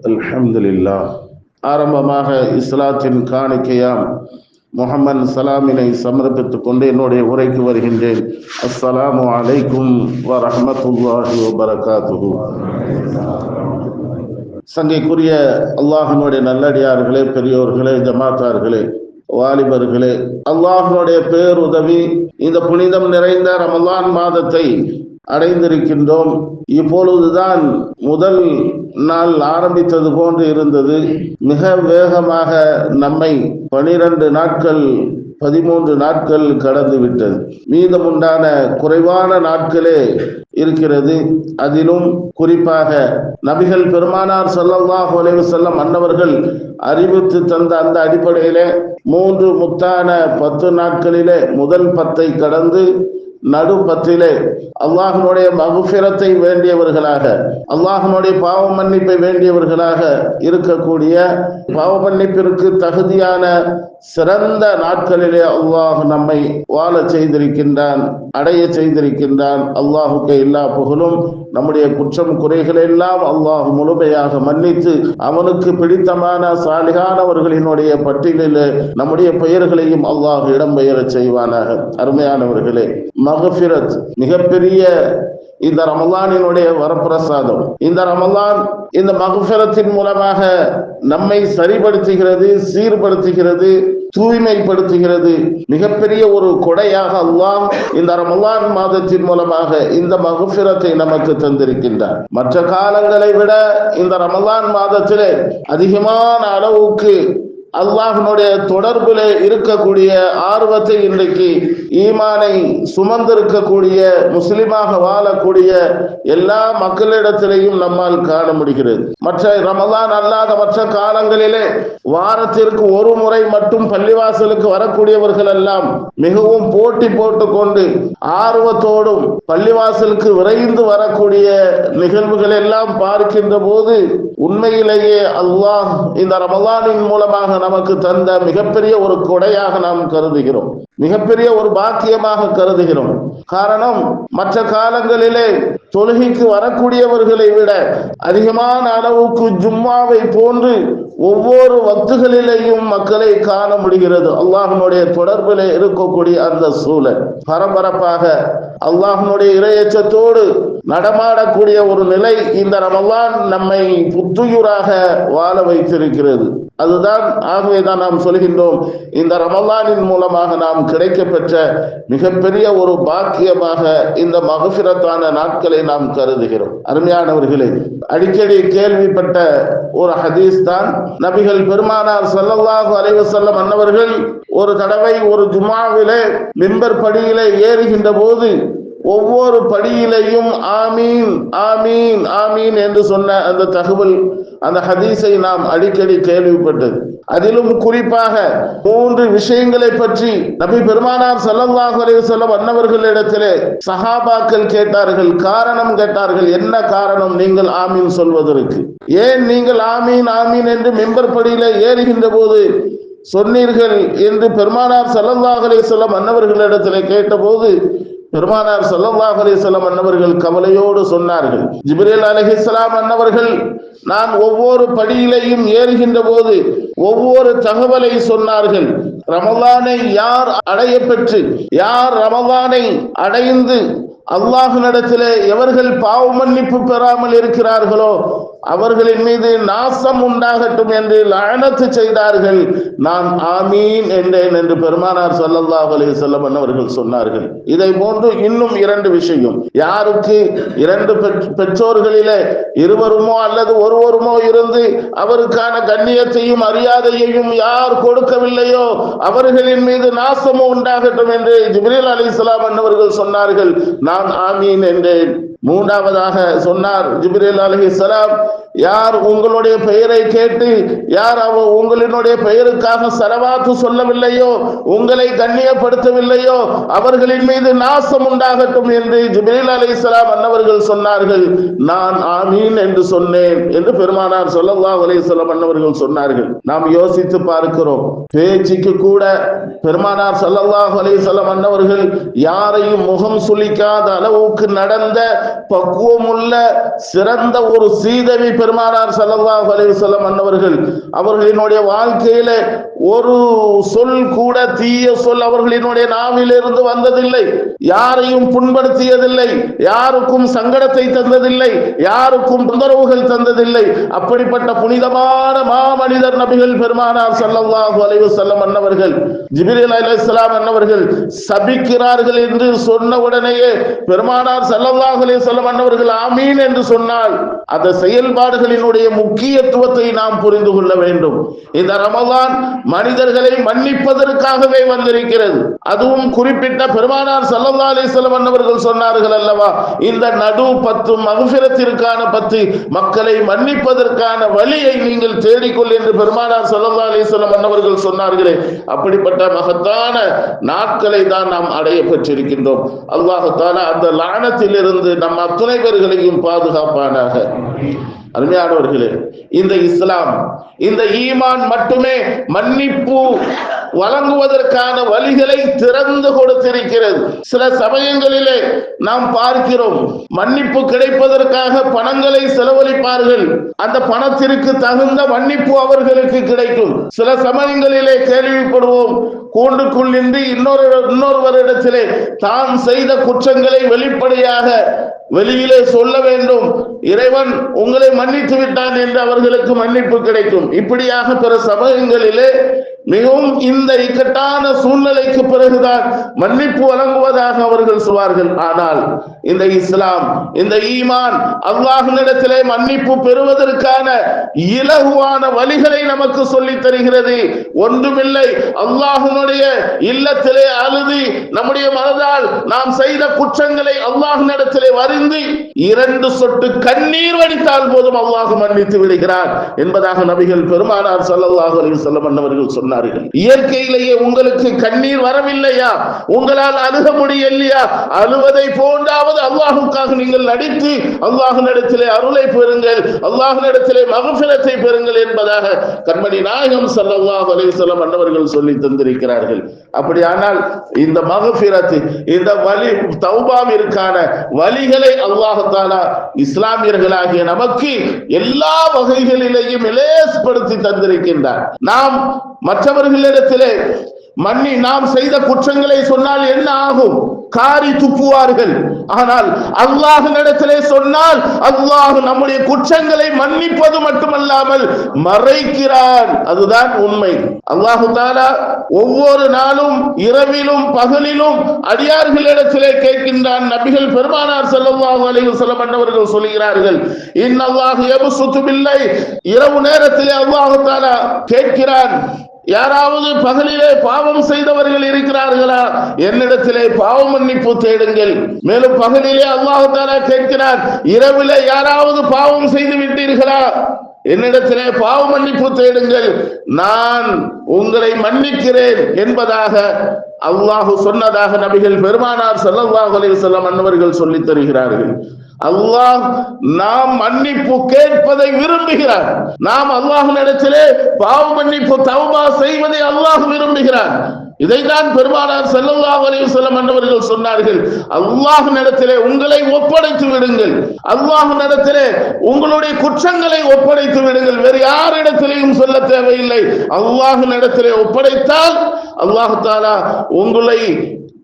அல்ஹம்துலில்லாஹ். ஆரம்பமாக இஸ்லாத்தின் காணிக்கையாம் முஹம்மது சலாமினை சமர்ப்பித்துக் கொண்டு என்னுடைய உரைக்கு வருகின்றேன். அஸ்ஸலாமு அலைக்கும் வரஹ்மத்துல்லாஹி வபரகாத்துஹு. சங்கைக்குரிய அல்லாஹ்வினுடைய நல்லடியார்களே, பெரியோர்களே, ஜமாத்தார்களே, வாலிபர்களே, அல்லாஹ்வினுடைய பேருதவி இந்த புனிதம் நிறைந்த ரமலான் மாதத்தை அடைந்திருக்கின்றோம். இப்பொழுதுதான் முதல் நாள் ஆரம்பித்தது போன்று இருந்தது. மிக வேகமாக நம்மை 12 நாட்கள் 13 நாட்கள் கடந்து விட்டது. மீதமுண்டான குறைவான நாட்களே இருக்கிறது. அதிலும் குறிப்பாக நபிகள் பெருமானார் ஸல்லல்லாஹு அலைஹி வஸல்லம் அன்னவர்கள் அறிவித்து தந்த அந்த அடிப்படையிலே 3 முத்தான 10 நாட்களிலே முதல் 10ஐ கடந்து நடு 10லே அல்லாஹ்வினுடைய மக்ஃபிரத்தை வேண்டியவர்களாக, அல்லாஹ்வினுடைய பாவ மன்னிப்பை வேண்டியவர்களாக இருக்கக்கூடிய, பாவ மன்னிப்பிற்கு தகுதியான சிறந்த நாட்களிலே அல்லாஹ் நம்மை வாழ செய்திருக்கின்றான், அடைய செய்திருக்கின்றான். அல்லாஹுக்கு எல்லா புகழும். நம்முடைய குற்றம் குறைகளை எல்லாம் அல்லாஹ் முழுமையாக மன்னித்து அவனுக்கு பிடித்தமான சாலிகானவர்களினுடைய பட்டியலில் நம்முடைய பெயர்களையும் அல்லாஹ் இடம்பெயர செய்வானாக. அருமையானவர்களே, மக்ஃபிரத் மிகப்பெரிய இந்த ரமலானினுடைய வரப்பிரசாதம். இந்த ரமலான் இந்த மக்ஃபிரத்தின் மூலமாக நம்மை சரிபடுத்துகிறது, சீர்படுத்துகிறது, தூய்மைப்படுத்துகிறது. மிகப்பெரிய ஒரு கொடையாக அல்லாஹ் இந்த ரமலான் மாதத்தின் மூலமாக இந்த மக்ஃபிரத்தை நமக்கு தந்திருக்கின்றார். மற்ற காலங்களை விட இந்த ரமலான் மாதத்திலே அதிகமான அளவுக்கு அல்லாஹ்வினுடைய தொடர்பிலே இருக்கக்கூடிய ஆர்வத்தை, இன்றைக்கு ஈமானை சுமந்திருக்கக்கூடிய முஸ்லிமாக வாழக்கூடிய எல்லா மக்களிடத்திலேயும் நம்மால் காண முடிகிறது. மற்ற ரமலான் அல்லாத மற்ற காலங்களிலே வாரத்திற்கு ஒரு முறை மட்டும் பள்ளிவாசலுக்கு வரக்கூடியவர்கள் எல்லாம் மிகவும் போட்டி போட்டுக்கொண்டு ஆர்வத்தோடும் பள்ளிவாசலுக்கு விரைந்து வரக்கூடிய நிகழ்வுகள் எல்லாம் பார்க்கின்ற போது உண்மையிலேயே அல்லாஹ் இந்த ரமலானின் மூலமாக நமக்கு தந்த மிகப்பெரிய ஒரு கொடையாக நாம் கருதுகிறோம், மிகப்பெரிய ஒரு பாக்கியமாக கருதுகிறோம். காரணம், மற்ற காலங்களிலே தொழுகைக்கு வரக்கூடியவர்களை விட அதிகமான அளவுக்கு ஜும்மாவை போன்று ஒவ்வொரு வக்துகளிலேயும் மக்களை காண முடிகிறது. அல்லாஹ்வினுடைய தொடர்பிலே இருக்கக்கூடிய அந்த சூழல் பரபரப்பாக அல்லாஹ்வினுடைய இறையச்சத்தோடு நடமாடக்கூடிய ஒரு நிலை இந்த ரமலான் நம்மை புத்துயிராக வாழ வைத்திருக்கிறது. அதுதான், ஆகவேதான் நாம் சொல்கின்றோம், இந்த ரமலானின் மூலமாக நாம் கிடைக்க பெற்ற மிகப்பெரிய ஒரு பாக்கியமாக இந்த மக்ஃபிரத்தான நாட்களை நாம் கருதுகிறோம். அருமையானவர்களே, அடிக்கடி கேள்விப்பட்ட ஒரு ஹதீஸ் தான், நபிகள் பெருமானார் ஸல்லல்லாஹு அலைஹி வஸல்லம் அன்னவர்கள் ஒரு தடவை ஒரு ஜும்ஆவிலே மிம்பர் படியிலே ஏறுகின்ற போது ஒவ்வொரு படியிலையும் ஆமீன் ஆமீன் ஆமீன் என்று சொன்ன அந்த தகவல், அந்த ஹதீஸை நாம் அடிக்கடி கேள்விப்பட்டது. அதிலும் குறிப்பாக 3 விஷயங்களை பற்றி நபி பெருமானார் ஸல்லல்லாஹு அலைஹி வஸல்லம் அன்னவர்களிடத்திலே சஹாபாக்கள் கேட்டார்கள், காரணம் கேட்டார்கள். என்ன காரணம் நீங்கள் ஆமீன் சொல்வதற்கு? ஏன் நீங்கள் ஆமீன் ஆமீன் என்று மிம்பர் படியிலே ஏறுகின்ற போது சொன்னீர்கள் என்று பெருமானார் ஸல்லல்லாஹு அலைஹி வஸல்லம் அன்னவர்களிடத்திலே கேட்டபோது பெருமானார் ஸல்லல்லாஹு அலைஹி வஸல்லம் அன்னவர்கள் கவலையோடு சொன்னார்கள், ஜிப்ரீல் அலைஹிஸ்ஸலாம் அன்னவர்கள் நான் ஒவ்வொரு படியிலையும் ஏறுகின்ற போது ஒவ்வொரு தகவலை சொன்னார்கள். ரமலானை யார் அடைய பெற்று, யார் ரமலானை அடைந்து அல்லாஹ்விடத்திலே எவர்கள் பாவ மன்னிப்பு பெறாமல் இருக்கிறார்களோ அவர்களின் மீது நாசம் உண்டாகட்டும் என்று லஅனத்து செய்தார்கள். நான் ஆமீன் என்றேன் என்று பெருமானார் ஸல்லல்லாஹு அலைஹி வஸல்லம் அவர்கள் சொன்னார்கள். இதை போன்று இன்னும் 2 விஷயம். யாருக்கு 2 பெற்றோர்களிலே இருவருமோ அல்லது ஒருவருமோ இருந்து அவருக்கான கண்ணியத்தையும் மரியாதையையும் யார் கொடுக்கவில்லையோ அவர்களின் மீது நாசமும் உண்டாகட்டும் என்று ஜிப்ரீல் அலைஹிஸ்ஸலாம் அவர்கள் சொன்னார்கள். நான் ஆமீன் என்றேன். 3ஆவதாக சொன்னார் ஜிப்ரீல் அலைஹிஸ்ஸலாம், யார் உங்களுடைய பெயரை கேட்டு யார் உங்களுடைய பெயருக்காக ஸலவாத்து சொல்லவில்லையோ, உங்களை கண்ணியப்படுத்தவில்லையோ அவர்களின் மீது நாசம் உண்டாகட்டும் என்று ஜிப்ரீல் அலைஹிஸ்ஸலாம் அன்னவர்கள் சொன்னார்கள். நான் ஆமீன் என்று சொன்னேன் என்று பெருமானார் ஸல்லல்லாஹு அலைஹி வஸல்லம் அன்னவர்கள் சொன்னார்கள். நாம் யோசித்து பார்க்கிறோம், பேச்சுக்கு கூட பெருமானார் ஸல்லல்லாஹு அலைஹி வஸல்லம் அன்னவர்கள் யாரையும் முகம் சுளிக்காத அளவுக்கு நடந்த பக்குவமுள்ள சிறந்த ஒரு சீதவி பெருமானார் ஸல்லல்லாஹு அலைஹி வஸல்லம் அன்னவர்கள். அவர்களினுடைய வாழ்க்கையில ஒரு சொல் கூட தீய சொல் அவர்களினுடைய நாவிலிருந்து வந்ததில்லை. யாரையும் புண்படுத்தியதில்லை, யாருக்கும் சங்கடத்தை தந்ததில்லை, யாருக்கும் தொந்தரவுகள் தந்ததில்லை. அப்படிப்பட்ட புனிதமான மாமனிதர் நபிகள் பெருமானார் ஸல்லல்லாஹு அலைஹி வஸல்லம் அன்னவர்கள். ஜிப்ரீல் அலைஹிஸ்ஸலாம் அன்னவர்கள் சபிக்கிறார்கள் என்று சொன்ன உடனேயே பெருமானார் ஸல்லல்லாஹு அலைஹி வஸல்லம் அன்னவர்கள் ஆமீன் என்று சொன்னால் அந்த செயல்பாடுகளினுடைய முக்கியத்துவத்தை நாம் புரிந்து கொள்ள வேண்டும். இந்த ரமலான் மனிதர்களை மன்னிப்பதற்காகவே வந்திருக்கிறது. அதுவும் குறிப்பிட்ட பெருமானார் ஸல்லல்லாஹு அலைஹி வஸல்லம் அன்னவர்கள் சொன்னார்கள் அல்லவா, இந்த நடு 10 மக்ஃபிரத்திற்கான 10 மக்களை மன்னிப்பதற்கான வழியை நீங்கள் தேடிக்கொள் என்று பெருமானார் ஸல்லல்லாஹு அலைஹி வஸல்லம் அன்னவர்கள் சொன்னார்களே. அப்படிப்பட்ட மகத்தான நாட்களை தான் நாம் அடைய பெற்றிருக்கின்றோம். அல்லாஹ் தஆலா அந்த லானத்தில் இருந்து நம் அத்துணை பேர்களையும் பாதுகாப்பானாக. அருமையானவர்களே, இந்த இஸ்லாம், இந்த ஈமான் மட்டுமே மன்னிப்பு வழங்குவதற்கான வழிகளை திறந்து கொடுத்திருக்கிறது. சில சமயங்களிலே நாம் பார்க்கிறோம், மன்னிப்பு கிடைப்பதற்காக பணங்களை செலவழிப்பார்கள், அந்த பணத்திற்கு தகுந்த மன்னிப்பு அவர்களுக்கு கிடைக்கும். சில சமயங்களிலே கேள்விப்படுவோம், கூண்டுக்குள் நின்று இன்னொருவரிடத்திலே தான் செய்த குற்றங்களை வெளிப்படையாக வெளியிலே சொல்ல வேண்டும், இறைவன் உங்களை மன்னித்து விட்டான் என்று அவர்களுக்கு மன்னிப்பு கிடைக்கும். இப்படியாக பிற சமயங்களிலே மிகவும் இந்த இக்கட்டான சூழ்நிலைக்கு பிறகுதான் மன்னிப்பு வழங்குவதாக அவர்கள் சொல்வார்கள். ஆனால் இந்த இஸ்லாம், இந்த ஈமான் அல்லாஹ்விடத்திலே மன்னிப்பு பெறுவதற்கான இலகுவான வழிகளை நமக்கு சொல்லித் தருகிறது. ஒன்றுமில்லை, அல்லாஹ்வினுடைய இல்லத்திலே அழுது நம்முடைய மனதால் நாம் செய்த குற்றங்களை அல்லாஹ்விடத்திலே வரிந்து 2 சொட்டு கண்ணீர் வடித்தால் போதும் அல்லாஹ் மன்னித்து விடுகிறார் என்பதாக நபிகள் பெருமானார் ஸல்லல்லாஹு அலைஹி வஸல்லம் அன்னவர்கள் சொன்னார்கள். இயற்கையிலேயே உங்களுக்கு கண்ணீர் வரவில்லையா, உங்களால் அழுக முடியலையா, அழுவதை போன்றாவது அல்லாஹ்வுக்காக நீங்கள் நடித்து அல்லாஹ்விடத்திலே அருளை பெறுங்கள், அல்லாஹ்விடத்திலே மக்ஃபிரத்தை பெறுங்கள் என்பதாக கண்மணி நாயகம் ஸல்லல்லாஹு அலைஹி வஸல்லம் அன்னவர்கள் சொல்லி தந்திருக்கிறார்கள். அப்படியானால் இந்த மக்ஃபிரத், இந்த வலி தௌபாவிற்கான வழிகளை அல்லாஹ் தஆலா இஸ்லாமியர்களாகிய நமக்கு எல்லா வகைகளிலேயும் இலேஸ்படுத்தி தந்திருக்கின்றார். நாம் மற்றவர்களிடத்திலே நாம் செய்த குற்றங்களை சொன்னால் என்ன ஆகும்? காரி துப்புவார்கள். ஆனால் அல்லாஹ்விடத்திலே சொன்னால் அல்லாஹ் நம்முடைய குற்றங்களை மன்னிப்பது மட்டுமல்லாமல் மறைக்கிறான். அதுதான் உண்மை. அல்லாஹ் தஆலா ஒவ்வொரு நாளும் இரவிலும் பகலிலும் அடியார்களிடத்திலே கேட்கின்றான். நபிகள் பெருமானார் ஸல்லல்லாஹு அலைஹி வஸல்லம் அன்னவர்கள் சொல்கிறார்கள், இன்னல்லாஹ் யப்சுத்து பில்லைல், இரவு நேரத்திலே அல்லாஹ் தஆலா கேட்கிறான், யாராவது பகலிலே பாவம் செய்தவர்கள் இருக்கிறார்களா, என்னிடத்திலே பாவ மன்னிப்பு தேடுங்கள். மேலும் பகலிலே அல்லாஹ் தஆலா கேட்கிறார், இரவிலே யாராவது பாவம் செய்து விட்டீர்களா, என்னிடத்திலே பாவ மன்னிப்பு தேடுங்கள், நான் உங்களை மன்னிக்கிறேன் என்பதாக அல்லாஹ் சொன்னதாக நபிகள் பெருமானார் ஸல்லல்லாஹு அலைஹி வஸல்லம் அன்னவர்கள் சொல்லித் தருகிறார்கள். அல்லாஹ் நாம் மன்னிப்பு கேட்பதை விரும்புகிறார். நாம் அல்லாஹ்விடத்திலே பாவ மன்னிப்பு தௌபா செய்வதை அல்லாஹ் விரும்புகிறார். இதைதான் பெருமானார் ஸல்லல்லாஹு அலைஹி வஸல்லம் அன்னவர்கள் சொன்னார்கள், அல்லாஹ்விடத்திலே உங்களை ஒப்படைத்து விடுங்கள், அல்லாஹ்விடத்திலே உங்களுடைய குற்றங்களை ஒப்படைத்து விடுங்கள், வேறு யாரிடத்திலேயும் சொல்ல தேவையில்லை. அல்லாஹ்விடத்திலே ஒப்படைத்தால் அல்லாஹ் தஆலா உங்களை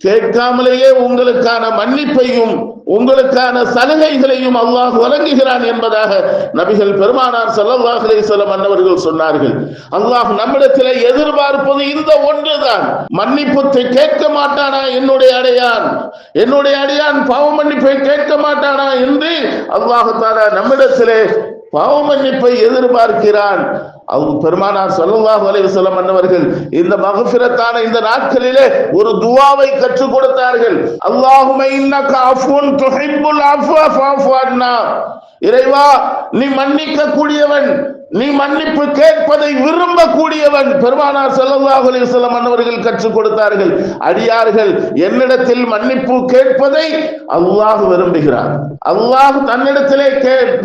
கேட்காமலேயே உங்களுக்கான மன்னிப்பையும் உங்களுக்கான சலுகைகளையும் அல்லாஹ் வழங்குகிறான் என்பதாக நபிகள் பெருமானார் ஸல்லல்லாஹு அலைஹி வஸல்லம் அன்னவர்கள் சொன்னார்கள். அல்லாஹ் நம்மிடத்திலே எதிர்பார்ப்பது இந்த ஒன்றுதான். மன்னிப்பை கேட்க மாட்டானா என்னுடைய அடியான் பாவ மன்னிப்பை கேட்க மாட்டானா என்று அல்லாஹ் தஆலா நம்மிடத்திலே பாவ மன்னிப்பை எதிர்பார்க்கிறான். பெருமானார் ஸல்லல்லாஹு அலைஹி வஸல்லம் அன்னவர்கள் இந்த மக்ஃபிரத்தான இந்த நாட்களிலே ஒரு துஆவை கற்றுக் கொடுத்தார்கள். அல்லாஹும்ம இன்னக அஃபுன் துஹிப்புல் அஃவ ஃபஅஃபு அன்னா, இறைவா நீ மன்னிக்க கூடியவன், நீ மன்னிப்பு கேட்பதை விரும்பக்கூடியவன். பெருமானார் ஸல்லல்லாஹு அலைஹி வஸல்லம் அன்னவர்கள் கற்றுக் கொடுத்தார்கள், அடியார்கள் என்னிடத்தில் மன்னிப்பு கேட்பதை அல்லாஹ் விரும்புகிறார். அல்லாஹ் தன்னிடத்திலே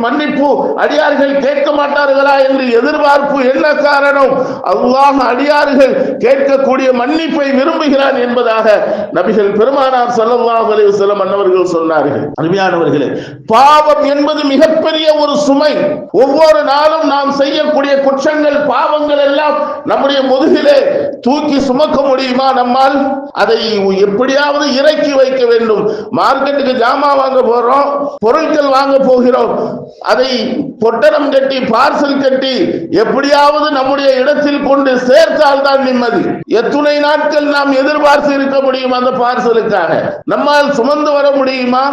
மன்னிப்பு அடியார்கள் கேட்க மாட்டார்களா என்று எதிர்பார்ப்பு என்ன காரணம்? அல்லாஹ் அடியார்கள் கேட்கக்கூடிய மன்னிப்பை விரும்புகிறான் என்பதாக நபிகள் பெருமானார் ஸல்லல்லாஹு அலைஹி வஸல்லம் அன்னவர்கள் சொன்னார்கள். அருமையானவர்களே, பாவம் என்பது மிகப்பெரிய ஒரு சுமை. ஒவ்வொரு நாளும் நாம் செய்யக்கூடிய குற்றங்கள், பாவங்கள் எல்லாம் நம்முடைய முதுகிலே தூக்கி சுமக்க முடியுமா நம்மால்? அதை எப்படியாவது இறக்கி வைக்க வேண்டும். மார்க்கெட்டுக்கு ஜாமான் வாங்க போறோம், பொருட்கள் வாங்க போகிறோம், அதை பொட்டணம் கட்டி பார்சல் கட்டி எப்படியாவது நம்முடைய இடத்தில் கொண்டு சேர்த்தால் தான் நிம்மதி. எத்துணை நாட்கள் நாம் எதிர்பார்த்து இருக்க முடியும் அந்த பார்சலுக்காக? நம்மால் சுமந்து வர முடியுமா?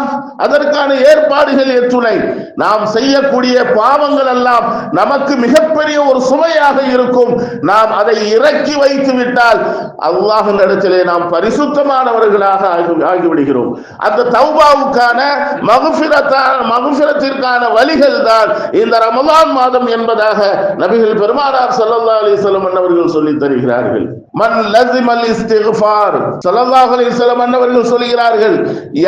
அதற்கான ஏற்பாடுகள் எத்துணை. நாம் செய்யக்கூடிய பாவங்கள் எல்லாம் நமக்கு மிகப்பெரிய ஒரு சுமையாக இருக்கும். நாம் அதை இறக்கி வைத்து விட்டால் அல்லாஹ்வின் இடத்திலே நாம் பரிசுத்தமானவர்களாக ஆகிவிடுகிறோம். அந்த தௌபாவுக்கான மக்ஃபிரத்திற்கான வழிகள் தான் இந்த ரமலான் மாதம் என்பதாக நபிகள் பெருமானார் ஸல்லல்லாஹு அலைஹி வஸல்லம் அன்னவர்கள் சொல்லித் தருகிறார்கள். மன் லஸிமல் இஸ்திக்ஃபார், ஸல்லல்லாஹு அலைஹி வஸல்லம் அன்னவர்கள் சொல்கிறார்கள்,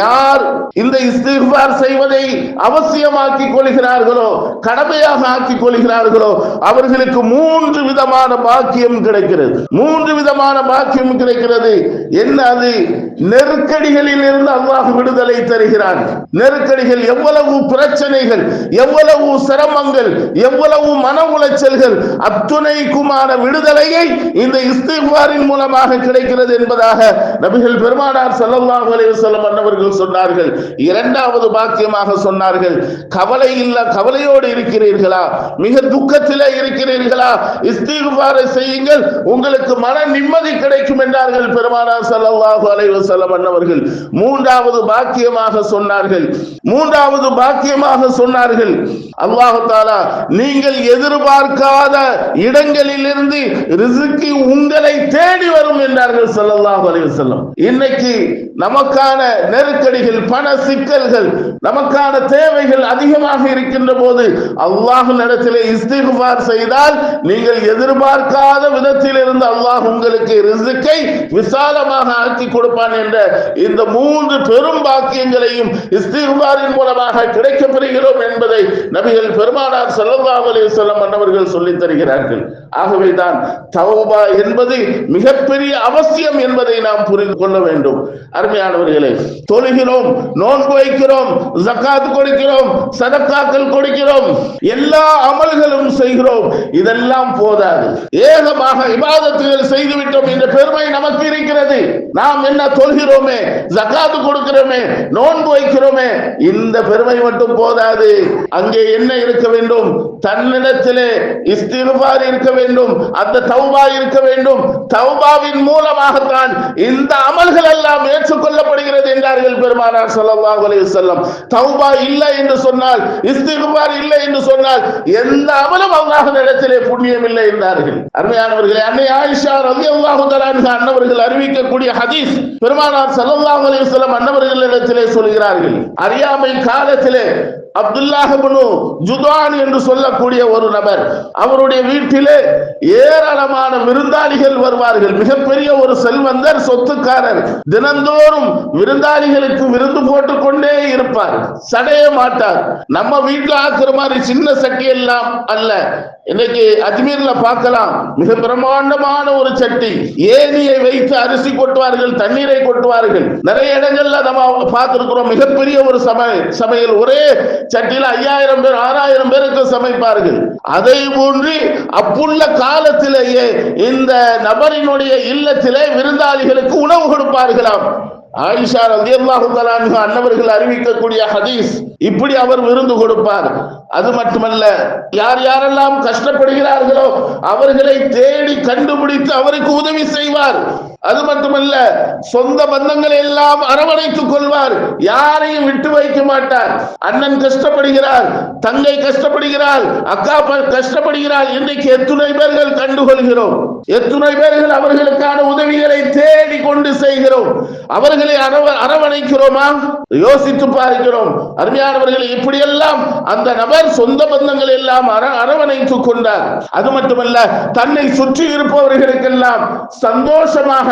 யார் இந்த இஸ்திக்ஃபார் செய்வதை அவசியமாக்கிக் கொள்கிறார்களோ, கடமையாக ஆக்கிக் கொள்கிறார்களோ, அவர்களுக்கு 3 விதமான பாக்கியம் கிடைக்கிறது. 3 விதமான பாக்கியம் கிடைக்கிறது. என்ன அது? நெருக்கடிகளில் இருந்து அல்லாஹ் விடுதலை தருகிறான். நெருக்கடிகள், எவ்வளவு பிரச்சனைகள், எவ்வளவு சிரமங்கள், எவ்வளவு மன உளைச்சல்கள், அத்துணைக்குமான விடுதலையை இந்த இஸ்திக்ஃபாரின் மூலமாக கிடைக்கிறது என்பதாக நபிகள் பெருமானார் ஸல்லல்லாஹு அலைஹி வஸல்லம் அன்னவர்கள் சொன்னார்கள். இரண்டாவது பாக்கியமாக சொன்னார்கள், கவலையோடு இருக்கிறீர்களா, மிக துக்கத்திலே இருக்கிறீர்களா, இஸ்திக்ஃபாரை செய்யுங்கள், உங்களுக்கு மன நிம்மதி கிடைக்கும் என்றார்கள் பெருமானார் ஸல்லல்லாஹு அலைஹி வஸல்லம் அன்னவர்கள். மூன்றாவது பாக்கியமாக சொன்னார்கள், அல்லாஹ் தஆலா நீங்கள் எதிர்பார்க்காத இடங்களிலிருந்து ரிஸ்கி உங்களை தேடி வரும் என்றார்கள் ஸல்லல்லாஹு அலைஹி வஸல்லம். இன்னைக்கு நமக்கான நெருக்கடிகள், பண சிக்கல்கள், நமக்கான தேவைகள் அதிகமாக இருக்கின்ற போது அல்லாஹ்வின் இடத்திலே இஸ்திக்ஃபார் செய்தால் நீங்கள் எதிர்பார்க்காத விதத்தில் இருந்து அல்லாஹ் உங்களுக்கு ரிஸ்கை விசாலமாக ஆக்கி கொடுப்பான் என்ற இந்த 3 பெரும் பாக்கியங்களையும் இஸ்திக்ஃபாரின் மூலமாக கிடைக்கப் பெறுகிறோம் என்பதை நபிகள் பெருமானார் ஸல்லல்லாஹு அலைஹி வஸல்லம் அன்னவர்கள் சொல்லித் தருகிறார்கள். ஆகவேதான் தௌபா என்பது மிகப்பெரிய அவசியம் என்பதை நாம் புரிந்து கொள்ள வேண்டும். அருமையானவர்களே, தொழுகிறோம், நோன்பு வைக்கிறோம், ஜகாத் கொடுக்கிறோம், சதக்காக்கள் கொடுக்கிறோம், எல்லா அமல்களும் செய்கிறோம், இதெல்லாம் போதாது. ஏகமாக இபாதத்துகள் செய்துவிட்டோம் என்ற பெருமை நமக்கு இருக்கிறது. நாம் என்ன தொழுகிறோமே, ஜகாத் கொடுக்கிறோமே, நோன்பு வைக்கிறோமே, இந்த பெருமை மட்டும் போதாது. அங்கே என்ன இருக்க வேண்டும்? தன்னிடத்திலே இஸ்திக்ஃபார் இருக்க வேண்டும், அந்த தௌபா இருக்க வேண்டும். தௌபாவின் மூலமாகத்தான் இந்த அமல்கள் எல்லாம் ஏற்றுக்கொள்ளப்படுகிறது என்றார்கள் பெருமானார் ஸல்லல்லாஹு அலைஹி வஸல்லம். தௌபா இல்லை என்று சொன்னால், இஸ்திக்ஃபார் இல்லை என்று சொன்னால் எந்த அமலும் அல்லாஹ்வின் இடத்திலே புண்ணியம் இல்லை என்றார்கள். அருமையானவர்களே, அன்னை ஆயிஷா ரலியல்லாஹு தஆலா அன்ஹா அன்னவர்கள் அறிவிக்கக்கூடிய ஹதீஸ், பெருமானார் ஸல்லல்லாஹு அலைஹி வஸல்லம் அன்னவர்களிடத்திலே சொல்கிறார்கள், அறியாமை காலத்திலே அப்துல்லாஹ் இப்னு ஜுதான் என்று சொல்லக்கூடிய ஒரு நபர், அவருடைய வீட்டிலே ஏராளமான விருந்தாளிகள் வருவார்கள். மிகப்பெரிய ஒரு செல்வந்தர், சொத்துக்காரர். தினந்தோறும் விருந்தாளிகளுக்கு விருந்து போட்டுக் கொண்டே இருப்பார், சடைய மாட்டார். நம்ம வீட்டில் ஆக்குற மாதிரி சின்ன சட்டி எல்லாம் அல்ல. இன்னைக்கு அஜ்மீர்ல பார்க்கலாம், மிக பிரம்மாண்டமான ஒரு சட்டி, ஏனியை வைத்து அரிசி கொட்டுவார்கள், தண்ணீரை கொட்டுவார்கள். நிறைய இடங்கள்ல நம்ம பார்த்திருக்கிறோம். மிகப்பெரிய ஒரு சமையல், ஒரே சட்டியில 5000 பேர் 6000 பேருக்கு சமைப்பார்கள். அதை போன்று அப்புள்ள காலத்திலேயே இந்த நபரினுடைய இல்லத்திலே விருந்தாளிகளுக்கு உணவு கொடுப்பார்களாம். ஆயிஷா ரலியல்லாஹு தஆலா அன்ஹா அன்னவர்கள் அறிவிக்கக்கூடிய ஹதீஸ், இப்படி அவர் விருந்து கொடுப்பார். அது மட்டுமல்ல, யார் யாரெல்லாம் கஷ்டப்படுகிறார்களோ அவர்களை தேடி கண்டுபிடித்து அவருக்கு உதவி செய்வார். அது மட்டுமல்ல, சொந்த பந்தங்களை எல்லாம் அரவணைத்துக் கொள்வார், யாரையும் விட்டு வைக்க மாட்டார். அண்ணன் கஷ்டப்படுகிறார், தங்கை கஷ்டப்படுகிறார், அக்கா கஷ்டப்படுகிறார், இன்றைக்கு எத்துணை பேர்கள் கண்டுகொள்கிறோம், எத்துணை பேர்கள் அவர்களுக்கான உதவிகளை தேடி கொண்டு செய்கிறோம். அவர்கள் அவர்களை அரவணைக்கிறோமா? யோசித்து பார்க்கிறோம். அருமையானவர்களை இப்படியெல்லாம் அந்த நபர் சொந்த பந்தங்கள் எல்லாம் அரவணைத்துக் கொண்டார். அது மட்டுமல்ல, தன்னை சுற்றி இருப்பவர்களுக்கெல்லாம் சந்தோஷமாக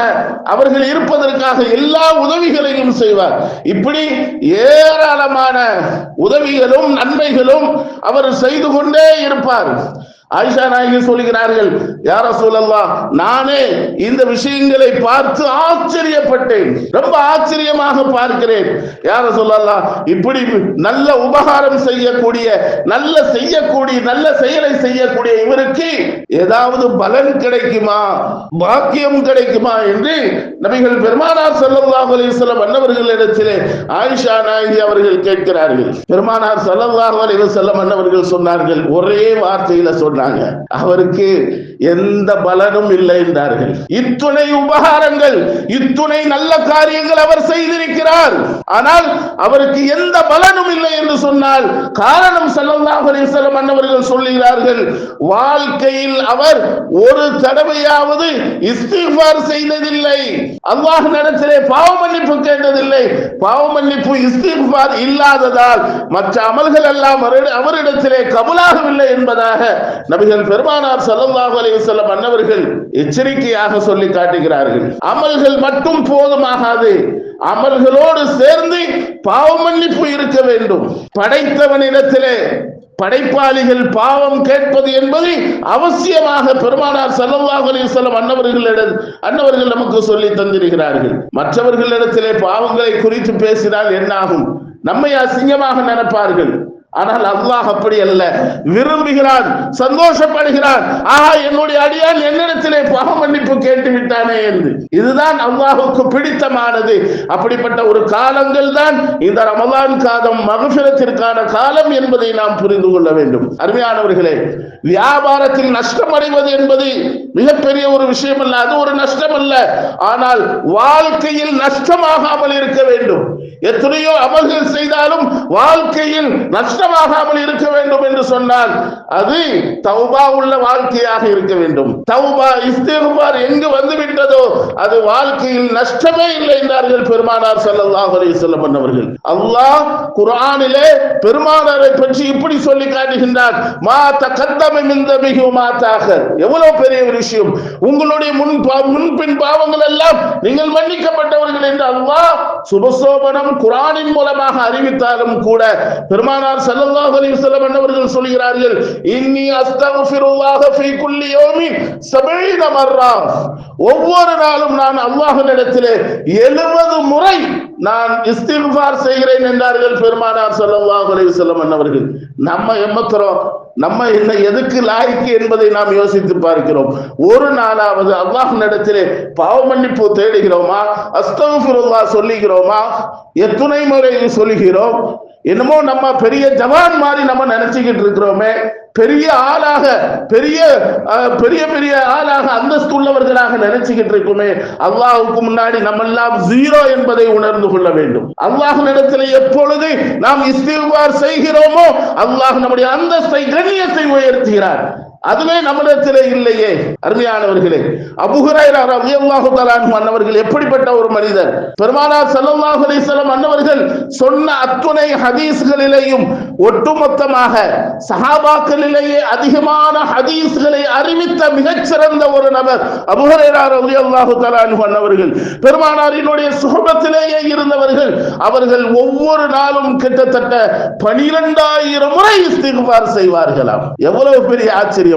அவர்கள் இருப்பதற்காக எல்லா உதவிகளையும் செய்வார். இப்படி ஏராளமான உதவிகளும் நன்மைகளும் அவர் செய்து கொண்டே இருப்பார். ஆயிஷா நாயகி சொல்கிறார்கள், யா ரசூலல்லாஹ், நானே இந்த விஷயங்களை பார்த்து ஆச்சரியப்பட்டேன், ரொம்ப ஆச்சரியமாக பார்க்கிறேன். யா ரசூலல்லாஹ், இப்படி நல்ல உபகாரம் செய்யக்கூடிய நல்ல செயலை செய்யக்கூடிய இவருக்கு ஏதாவது பலன் கிடைக்குமா, பாக்கியம் கிடைக்குமா என்று நபிகள் பெருமானார் ஸல்லல்லாஹு அலைஹி வஸல்லம் அன்னவர்களிடத்திலே ஆயிஷா நாயகி அவர்கள் கேட்கிறார்கள். பெருமானார் ஸல்லல்லாஹு அலைஹி வஸல்லம் அன்னவர்கள் சொன்னார்கள், ஒரே வார்த்தையில சொன்னார்கள், அவருக்கு எந்த பலனும் இல்லை என்றார்கள். இத்துணை உபகாரங்கள், இத்துணை நல்ல காரியங்கள் அவர் செய்திருக்கிறார், ஆனால் அவருக்கு எந்த பலனும் இல்லை என்று சொன்னால் காரணம் ஸல்லல்லாஹு அலைஹி வஸல்லம் அன்னவர்கள் சொல்கிறார்கள், வாழ்க்கையில் அவர் ஒரு தடவையாவது இஸ்திக்பார் செய்ததில்லை, அல்லாஹ் நடத்திலே பாவ மன்னிப்பு கேட்டதில்லை. பாவ மன்னிப்பு இஸ்திக்பார் இல்லாததால் மற்ற அமல்கள் எல்லாம் அவரிடத்திலே கபூலாகவில்லை என்பதாக நபிகள் பெருமானார் ஸல்லல்லாஹு அலைஹி வஸல்லம் அன்னவர்கள் எச்சரிக்கையாக சொல்லி காட்டுகிறார்கள். அமல்கள் மட்டும் போதுமாகாது, அமல்களோடு சேர்ந்து பாவ மன்னிப்பு இருக்க வேண்டும். படைத்தவனிடத்திலே படைப்பாளிகள் பாவம் கேட்பது என்பது அவசியமாக பெருமானார் ஸல்லல்லாஹு அலைஹி வஸல்லம் அன்னவர்கள் நமக்கு சொல்லி தந்திருக்கிறார்கள். மற்றவர்களிடத்திலே பாவங்களை குறித்து பேசினால் என்ன ஆகும்? நம்மை அசிங்கமாக நினைப்பார்கள். ஆனால் அல்லாஹ் அப்படி அல்ல, விரும்புகிறான், சந்தோஷப்படுகிறான். ஆஹா, என்னுடைய அடியான் என்னிடத்திலே பாவ மன்னிப்பு கேட்டு விட்டானே என்று. இதுதான் அல்லாஹுக்கு பிடித்தமானது. அப்படிப்பட்ட ஒரு காலங்கள் தான் இந்த ரமலான் காலம், மக்ஃபிரத்திற்கான காலம் என்பதை நாம் புரிந்து கொள்ள வேண்டும். அருமையானவர்களே, வியாபாரத்தில் நஷ்டம் அடைவது என்பது மிகப்பெரிய ஒரு விஷயம் அல்ல, அது ஒரு நஷ்டம் அல்ல. ஆனால் வாழ்க்கையில் நஷ்டமாகாமல் இருக்க வேண்டும். எத்தனையோ அமல்கள் செய்தாலும் வாழ்க்கையில் நஷ்டமாகாமல் இருக்க வேண்டும் என்று சொன்னால் அது தௌபா உள்ள வாழ்க்கையாக இருக்க வேண்டும். தௌபா இஸ்திக்பார் எங்கு வந்துவிட்டதோ அது வாழ்க்கையில் நஷ்டமே இல்லை என்றார்கள் பெருமானார் ஸல்லல்லாஹு அலைஹி வஸல்லம் அவர்கள். அல்லாஹ் குர்ஆனிலே பெருமானாரை பற்றி இப்படி சொல்லி காட்டுகின்றார், மா தகத்தம மின் தபிஹி வ மா தஅக்கர். எவ்வளவு பெரிய ஒரு விஷயம்! உங்களுடைய முன்பின் பாவங்கள் எல்லாம் நீங்கள் மன்னிக்கப்பட்டவர்கள் என்று அல்லாஹ் சுபசோபனம் குர்ஆனின் மூலமாக அறிவித்தாலும் கூட பெருமானார் ஸல்லல்லாஹு அலைஹி வஸல்லம் அவர்கள் சொல்கிறார்கள், இன்னி அஸ்தக்ஃபிருல்லாஹ ஃபீ குல்லி யௌமின் 70 மர்ரா. ஒவ்வொரு நாளும் நான் அல்லாஹ்விடத்திலே 70 முறை நான் இஸ்திக்பார் செய்கிறேன் என்றார்கள் பெருமானார் ஸல்லல்லாஹு அலைஹி வஸல்லம் அவர்கள். நம்ம எம்மத்துறோம், நம்ம என்ன எதுக்கு லாய்க்கு என்பதை நாம் யோசித்து பார்க்கிறோம். ஒரு நாளாவது அல்லாஹ்விடத்திலே பாவ மன்னிப்பு தேடுகிறோமா? அஸ்தக்ஃபிருல்லாஹ் சொல்லுகிறோமா? எத்தனை முறை சொல்லுகிறோம்? என்னமோ நம்ம பெரிய ஜவான் மாதிரி நம்ம நினைச்சுக்கிட்டு இருக்கிறோமே, பெரிய ஆளாக பெரிய பெரிய ஆளாக அந்தஸ்து உள்ளவர்களாக நினைச்சுக்கிட்டு இருக்குமே. அல்லாஹ்வுக்கு முன்னாடி நம்ம எல்லாம் ஜீரோ என்பதை உணர்ந்து கொள்ள வேண்டும். அல்லாஹ்விடத்தில் எப்பொழுது நாம் இஸ்திக்பார் செய்கிறோமோ அல்லாஹ் நம்முடைய அந்தஸ்தை, கண்ணியத்தை உயர்த்துகிறார். அதுவே நம்மிடத்திலே இல்லையே. அருமையானவர்களே, அபூ ஹுரைரா ரலியல்லாஹு தஆலா அன்ஹு அன்னவர்கள் எப்படிப்பட்ட ஒரு மனிதர்! பெருமானார் ஸல்லல்லாஹு அலைஹி வஸல்லம் அன்னவர்கள் சொன்ன அத்துணை ஹதீஸ்களிலேயும் ஒட்டுமொத்தமாக சஹாபாக்களிலேயே அதிகமான ஹதீஸ்களை அறிவித்த மிகச்சிறந்த ஒரு நபர் அபூ ஹுரைரா ரலியல்லாஹு தஆலா அன்ஹு அன்னவர்கள். பெருமானாரினுடைய சுஹபத்திலேயே இருந்தவர்கள். அவர்கள் ஒவ்வொரு நாளும் கிட்டத்தட்ட 12000 முறை இஸ்திக்பார் செய்வார்களாம். எவ்வளவு பெரிய ஆச்சரியம்!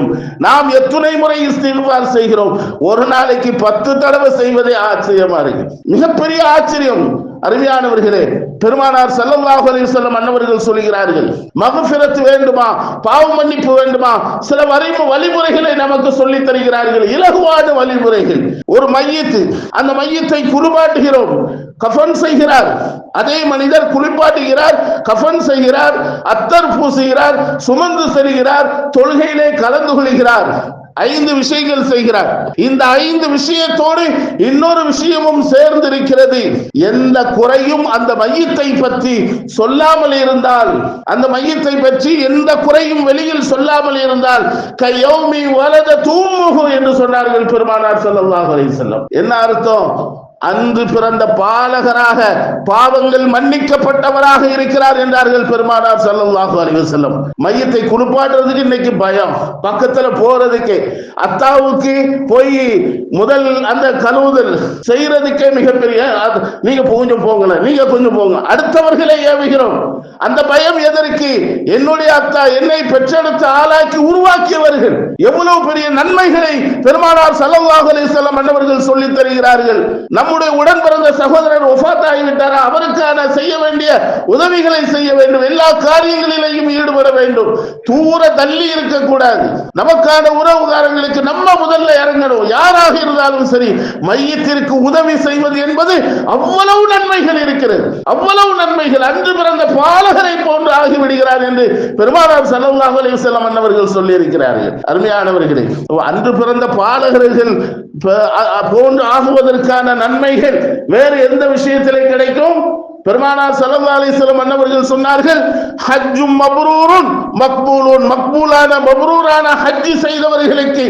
நாம் எத்தனை முறை இஸ்திக்பார் செய்கிறோம்? ஒரு நாளைக்கு 10 தடவை செய்வதே ஆச்சரியமா இருக்கு, மிகப்பெரிய ஆச்சரியம். அருமையானவர்களே, பெருமானார் ஸல்லல்லாஹு அலைஹி வஸல்லம் அன்னவர்கள் சொல்கிறார்கள், மக்ஃபிரத் வேண்டுமா, பாவ மன்னிப்பு வேண்டுமா, சில வழிமுறைகளை நமக்கு சொல்லி தருகிறார்கள், இலகுவான வழிமுறைகள். ஒரு மையத்து, அந்த மையத்தை குளிப்பாட்டுகிறோம், கஃபன் செய்கிறார். அதே மனிதர் குளிப்பாட்டுகிறார், கஃபன் செய்கிறார், அத்தர் பூசுகிறார், சுமந்து செல்கிறார், தொழுகையிலே கலந்து கொள்கிறார். 5 விஷயங்கள் செய்கிறார். இந்த 5 விஷயத்தோடு இன்னொரு விஷயமும் சேர்ந்திருக்கிறது. எந்த குறையும் அந்த மையத்தை பற்றி சொல்லாமல் இருந்தால், அந்த மையத்தை பற்றி எந்த குறையும் வெளியில் சொல்லாமல் இருந்தால், கயௌமி வலத தூமுஹு என்று சொன்னார்கள் பெருமானார் ஸல்லல்லாஹு அலைஹி வஸல்லம். என்ன அர்த்தம்? அன்று பிறந்த பாலகராக பாவங்கள் மன்னிக்கப்பட்டவராக இருக்கிறார் என்றார்கள் பெருமானார் ஸல்லல்லாஹு அலைஹி வஸல்லம். மையத்தை குளிப்பாட்டுறதுக்கு இன்னைக்கு பயம், பக்கத்துல போறதுக்கு, அத்தாவுக்கு போய் முதல் அந்த கழுவுதல் செய்யறதுக்கே மிகப்பெரிய, நீங்க கொஞ்சம் போங்கல, நீங்க கொஞ்சம் போங்க, அடுத்தவர்களை ஏவுகிறோம். அந்த பயம் எதற்கு? என்னுடைய அத்தா என்னை பெற்றெடுத்த ஆளாக்கி உருவாக்கியவர்கள் எவ்வளவு பெரிய நன்மைகளை பெருமானார் ஸல்லல்லாஹு அலைஹி வஸல்லம் அன்னவர்கள் சொல்லி தருகிறார்கள். நம்முடைய உடன் பிறந்த சகோதரர் வஃபாத் ஆகிவிட்டாரா, அவருக்கான செய்ய வேண்டிய உதவிகளை செய்ய வேண்டும், எல்லா காரியங்களிலேயும் ஈடுபட வேண்டும், தூர தள்ளி இருக்கக்கூடாது. நமக்கான உறவுகாரங்களுக்கு நம்ம முதல்ல இறங்கணும். யாராக இருந்தாலும் சரி, மையத்திற்கு உதவி செய்வது என்பது அவ்வளவு நன்மைகள் இருக்கிறது, அவ்வளவு நன்மைகள். அன்று பிறந்த பாலகரை போன்று ஆகிவிடுகிறார் என்று பெருமானார் ஸல்லல்லாஹு அலைஹி வஸல்லம் அன்னவர்கள் சொல்லி இருக்கிறார்கள். அருமையானவர்களே, அன்று பிறந்த பாலகர்கள் போன்று ஆகுவதற்கான நன்மைகள் வேறு எந்த விஷயத்திலே கிடைக்கும்? பெருமானார் ஸல்லல்லாஹு அலைஹி வஸல்லம் அன்னவர்கள் சொன்னார்கள், ஹஜ்ஜும் மப்ரூருன் மக்பூலுன், மக்பூலான மப்ரூரான ஹஜ் செய்தவர்களுக்கு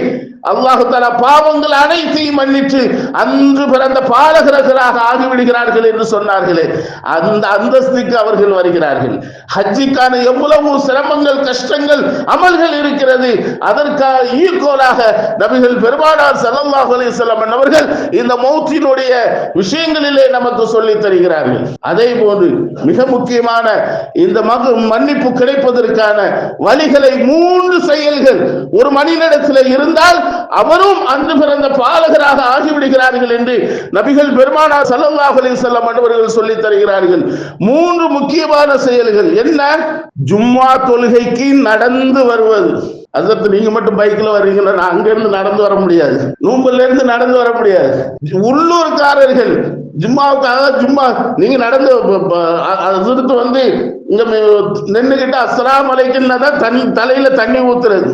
அல்லாஹ் தஆலா பாவங்கள் அனைத்தையும் மன்னித்து அன்று பிறந்த பாலகர்களாக ஆகிவிடுகிறார்கள் என்று சொன்னார்களே, அந்த அந்தஸ்துக்கு அவர்கள் வருகிறார்கள். ஹஜ்ஜுக்கான எவ்வளவு சிரமங்கள், கஷ்டங்கள், அமல்கள் இருக்கிறது, அதற்காக ஈக்குவலாக நபிகள் பெருமானார் ஸல்லல்லாஹு அலைஹி வஸல்லம் அவர்கள் இந்த மௌத்தினுடைய விஷயங்களிலே நமக்கு சொல்லி தருகிறார்கள். அதே போன்று மிக முக்கியமான இந்த மன்னிப்பு கிடைப்பதற்கான வழிகளை 3 செயல்கள் ஒரு மனிதனிடத்தில் இருந்தால் அவரும் அன்று பிறந்த பாலகராக ஆகிவிடுகிறார்கள் என்று நபிகள் பெருமானார் ஸல்லல்லாஹு அலைஹி வஸல்லம் அவர்கள் சொல்லி தருகிறார்கள். 3 முக்கியமான செயல்கள் என்ன? ஜும்மா தொழுகைக்கு நடந்து வருவது. அதற்கு நீங்க மட்டும் பைக்ல வர்றீங்கன்னா, நான் அங்க இருந்து நடந்து வர முடியாது, நூம்பல்ல இருந்து நடந்து வர முடியாது. உள்ளூர்காரர்கள் ஜும்மாவுக்காக ஜும்மா நீங்க நடந்து வந்து இங்க நின்னுகிட்ட அஸ்ஸலாமு அலைக்கும் தலையில தண்ணி ஊத்துறது.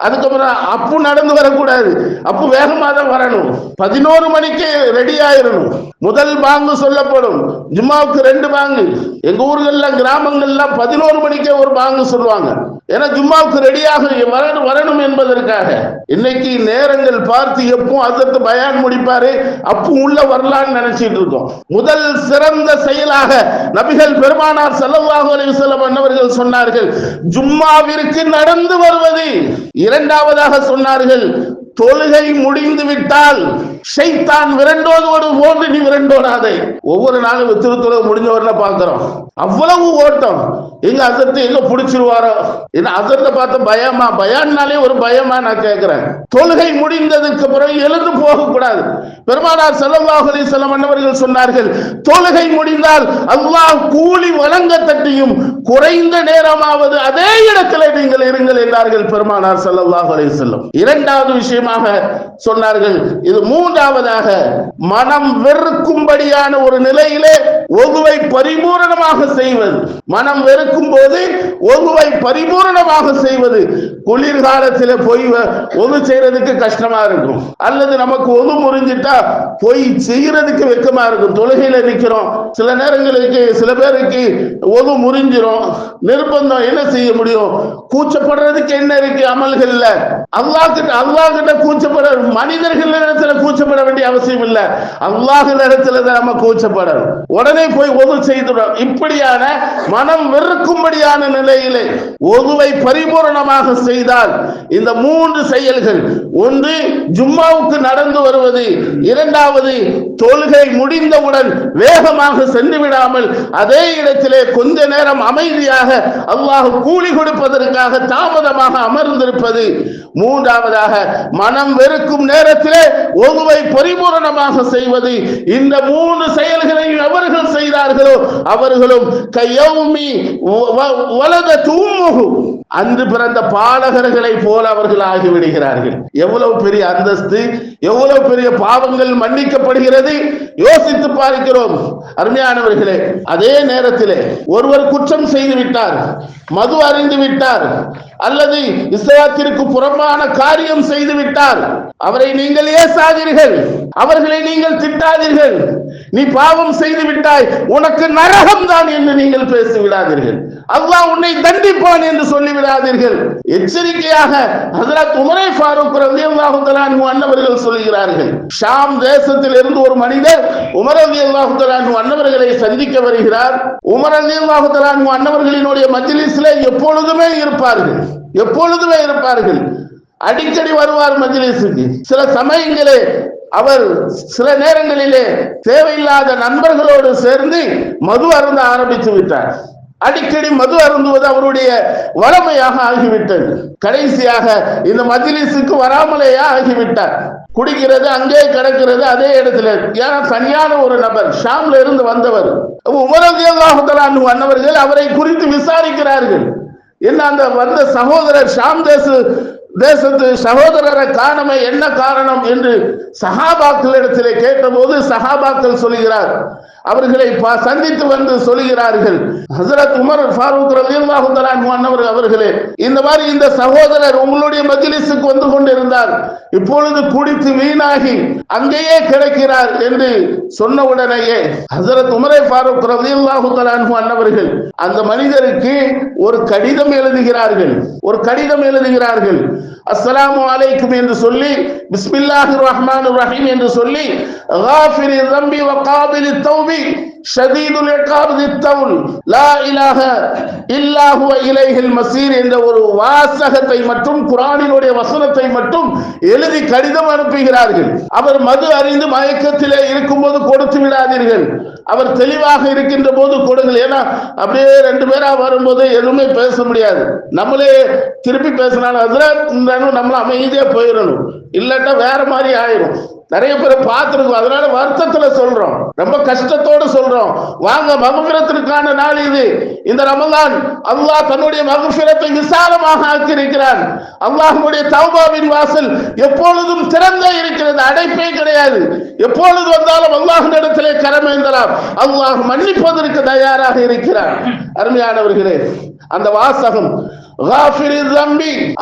அதுக்கப்புறம் அப்பு நடந்து வரக்கூடாது, அப்பு வேகமா தான் வரணும். 11 மணிக்கு ரெடி ஆயிரணும். முதல் பாங்கு சொல்லப்படும். ஜும்மாவுக்கு 2 பாங்கு. எங்க ஊர்கள்ல கிராமங்கள்ல 11 மணிக்கே ஒரு பாங்கு சொல்லுவாங்க. ஏன்னா ஜும்மாவுக்கு ரெடியாக வரணும் என்பதற்காக. இன்னைக்கு நேரங்கள் பார்த்து எப்போ அதற்கு பயான் முடிப்பாரு, அப்பு உள்ள வரலான்னு நினைச்சிட்டு இருக்கோம். முதல் சிறந்த செயலாக நபிகள் பெருமானார் ஸல்லல்லாஹு அலைஹி வஸல்லம் அன்னவர்கள் சொன்னார்கள், ஜும்மாவிற்கு நடந்து வருவது. இரண்டாவதாக சொன்னார்கள், தொழுகை முடிந்து விட்டால் ஷைத்தான் விரண்டோடு போன்று நீ விரண்டோடாதே. ஒவ்வொரு நாளும் திருத்தொழுகை முடிஞ்சவரை பார்க்கிறோம், அவ்வளவு ஓட்டம். எங்க அசத்தை எங்க பிடிச்சிருவாரோ, என்ன அசத்தை பார்த்த பயமா, பயான்னாலே ஒரு பயமா நான் கேட்கிறேன். தொழுகை முடிந்ததுக்கு பிறகு எழுந்து போக கூடாது. பெருமானார் ஸல்லல்லாஹு அலைஹி வஸல்லம் அன்னவர்கள் சொன்னார்கள், தொழுகை முடிந்தால் அல்லாஹ் கூலி வழங்க தட்டியும் குறைந்த நேரமாவது அதே இடத்துல நீங்கள் இருங்கள் என்றார்கள் பெருமானார் ஸல்லல்லாஹு அலைஹி வஸல்லம். இரண்டாவது விஷயமாக சொன்னார்கள், இது மூன்றாவதாக மனம் வெறுக்கும்படியான ஒரு நிலையிலே ஒதுவை பரிபூரணமாக செய்வது. மனம் வெறுக்கும் போது ஒதுவை பரிபூரணமாக செய்வது. குளிர்காலத்தில் போய் ஒது செய்யறதுக்கு கஷ்டமா இருக்கும், அல்லது நமக்கு ஒது முறிஞ்சிட்டா போய் செய்யறதுக்கு வெக்கமா இருக்கும். தொழுகையில நிக்கிறோம், சில நேரங்களுக்கு சில பேருக்கு ஒது முறிஞ்சிரும், நிர்பந்தம், என்ன செய்ய முடியும்? கூச்சப்படுறதுக்கு என்ன இருக்கு அமல்கள்ல? அல்லாஹ் கிட்ட கூச்சப்பட, மனிதர்கள் நேரத்தில் கூச்சப்பட வேண்டிய அவசியம் இல்லை, அல்லாஹ் நேரத்தில் தான் நம்ம கூச்சப்படணும். உடனே போய் ஒது செய்துடும். இப்படியான மனம் வெறுக்கும்படியான நிலையிலே ஒதுவை பரிபூரணமாக செய்தால் இந்த 3 செயல்கள், ஒன்று ஜும்மாவுக்கு நடந்து வருவது, இரண்டாவது தொழுகை முடிந்தவுடன் வேகமாக சென்று விடாமல் அதே இடத்திலே கொஞ்ச நேரம் அமைதியாக அல்லாஹ் கூலி கொடுப்பதற்காக தாமதமாக அமர்ந்திருப்பது, மூன்றாவதாக மனம் வெறுக்கும் நேரத்திலே ஒதுவை பரிபூரணமாக செய்வது. இந்த 3 செயல்களை எவர்கள் செய்தார்களோ அவர்களும் கையௌமி வலதத் உம்முஹு, அன்று பிறந்த பாலகர்களை போல அவர்கள் ஆகிவிடுகிறார்கள். எவ்வளவு பெரிய அந்தஸ்து, எவ்வளவு பெரிய பாவங்கள் மன்னிக்கப்படுகிறது யோசித்து பார்க்கிறோம் அருமையானவர்களே. அதே நேரத்திலே ஒருவர் குற்றம் செய்து விட்டார், மது அருந்தி விட்டார், அல்லது இஸ்லாத்திற்கு புறம்பான காரியம் செய்து விட்டார், அவரை நீங்கள் ஏசாதீர்கள், அவர்களை நீங்கள் திட்டாதீர்கள். நீ பாவம் செய்து விட்டாய், உனக்கு நரகம் தான் என்று நீங்கள் பேசி விடாதீர்கள். அல்லாஹ் உன்னை தண்டிப்பான் என்று சொல்லிவிட விடாதீர்கள். எச்சரிக்கையாக ஹஜ்ரத் உமர் ஃபாரூக் ரலியல்லாஹு தஆலா அன்ஹு அன்னவர்கள் சொல்கிறார்கள். ஷாம் தேசத்தில் இருந்து ஒரு மனிதர் உமர் ரலியல்லாஹு தஆலா அன்ஹு அன்னவர்களை சந்திக்க வருகிறார். உமர் ரலியல்லாஹு தஆலா அன்ஹு அன்னவர்களினுடைய மஜ்லிஸ்ல எப்பொழுதுமே இருப்பார்கள். அடிக்கடி வருவார் மஜ்லிஸுக்கு. சில சமயங்களே அவர் சில நேரங்களிலே தேவையில்லாத நண்பர்களோடு சேர்ந்து மது அருந்த ஆரம்பித்து விட்டார். அடிக்கடி மது அருந்துவது அவருடைய வளமையாக ஆகிவிட்டது. கடைசியாக இந்த மஜ்லிஸுக்கு வராமலேயா ஆகிவிட்டார். குடிக்கிறது அங்கே கிடக்கிறது அதே இடத்துல. ஏன்னா தனியான ஒரு நபர், ஷாம்ல இருந்து வந்தவர். உமர் ரலியல்லாஹு தஆலா அன்ஹு அன்னவர்கள் அவரை குறித்து விசாரிக்கிறார்கள். என்ன அந்த வந்த சகோதரர் ஷாம் தேசத்து சகோதரரை காணமே, என்ன காரணம் என்று சஹாபாக்களிடத்திலே கேட்டபோது சஹாபாக்கள் சொல்கிறார், அவர்களை சந்தித்து வந்து சொல்கிறார்கள், ஹஜ்ரத் உமர் ஃபாரூக் ரலியல்லாஹு தஆலா அன்ஹு அவர்களே, இந்த மாதிரி இந்த சகோதரர் உங்களுடைய மஜ்லிஸுக்கு வந்து கொண்டிருந்தார், இப்பொழுது குடித்து வீணாகி அங்கேயே கிடைக்கிறார் என்று சொன்ன உடனேயே ஹஜ்ரத் உமர் ஃபாரூக் ரலியல்லாஹு தஆலா அன்ஹு அவர்கள் அந்த மனிதருக்கு ஒரு கடிதம் எழுதுகிறார்கள். அஸ்ஸலாமு அலைக்கும் என்று சொல்லி, பிஸ்மில்லாஹிர் ரஹ்மானிர் ரஹீம் என்று சொல்லி, காஃபிரில் ذنبி வ காபிலித் தௌபி ஷதீதுல் இகாப் தித்தவுல் லா இலாஹ இல்லா ஹுவ இலைஹில் மஸீர் என்ற ஒரு வாசகத்தை மட்டும், குர்ஆனினுடைய வசனத்தை மட்டும் எழுதி கடிதம் அனுப்புகிறார்கள். அவர் மது அறிந்து மயக்கத்திலே இருக்கும்போது கொடுத்து விடாதீர்கள், அவர் தெளிவாக இருக்கின்ற போது கொடுங்கள். ஏன்னா அப்படியே ரெண்டு பேரா வரும்போது எதுவுமே பேச முடியாது. நம்மளே திருப்பி பேசினாலும் அதுல நம்மள அமைதியா போயிடணும், இல்லாட்டா வேற மாதிரி ஆயிரும். நிறைய பேரை பார்த்திருக்கோம். அதனால வருத்தத்துல சொல்றோம், ரொம்ப கஷ்டத்தோடு சொல்றோம். வாங்க, மக்ஃபிரத்திற்கான நாள் இது. இந்த ரமலான் அல்லாஹ் தன்னுடைய மக்ஃபிரத்தை விசாலமாக ஆக்கியிருக்கிறான். அல்லாஹ்வுடைய தௌபாவின் வாசல் எப்பொழுதும் திறந்தே இருக்கிறது, அடைப்பே கிடையாது. எப்பொழுது வந்தாலும் அல்லாஹ்விடத்திலே கரமேந்தலாம். அல்லாஹ் மன்னிப்பதற்கு தயாராக இருக்கிறார். அருமையானவர்களே, அந்த வாசகம்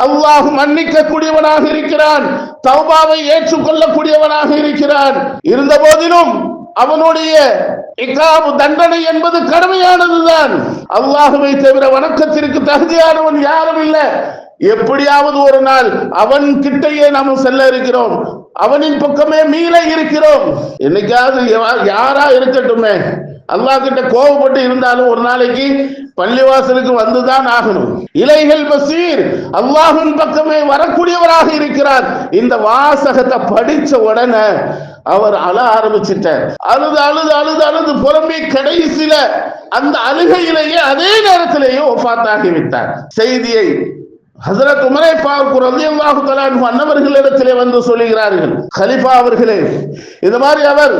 அல்லாஹ் மன்னிக்க கூடியவனாக இருக்கிறான், தௌபாவை ஏற்றுக்கொள்ளக்கூடியவனாக இருக்கிறான். இருந்த போதிலும் அவனுடைய இகாப் தண்டனை என்பது கடுமையானதுதான். அல்லாஹ்வை தவிர வணக்கத்திற்கு தகுதியானவன் யாரும் இல்லை. எப்படியாவது ஒரு நாள் அவன் கிட்டையே நாம் செல்ல இருக்கிறோம், அவனின் பக்கமே மீள இருக்கிறோம். என்னைக்காவது யாரா இருக்கட்டுமே, அல்லாஹ் கிட்ட கோபப்பட்டு இருந்தாலும் ஒரு நாளைக்கு பள்ளிவாசலுக்கு வந்துதான் ஆகணும். இலைகள் பசீர், அல்லாஹ்வின் பக்கமே வரக்கூடியவராக இருக்கிறார். இந்த வாசகத்தை படிச்ச உடனே அவர் அழ ஆரம்பிச்சிட்டார். அழுது புலம்பி கடைசியில அந்த அழுகையிலேயே அதே நேரத்திலேயே ஒஃபாத்தாகிவிட்டார். செய்தியை ஹஜ்ரத் உமர் ஃபாரூக் ரலியல்லாஹு தஆலா அன்ஹு அன்னவர்களிடத்திலே வந்து சொல்கிறார்கள், கலிஃபா அவர்களே, இந்த மாதிரி அவர்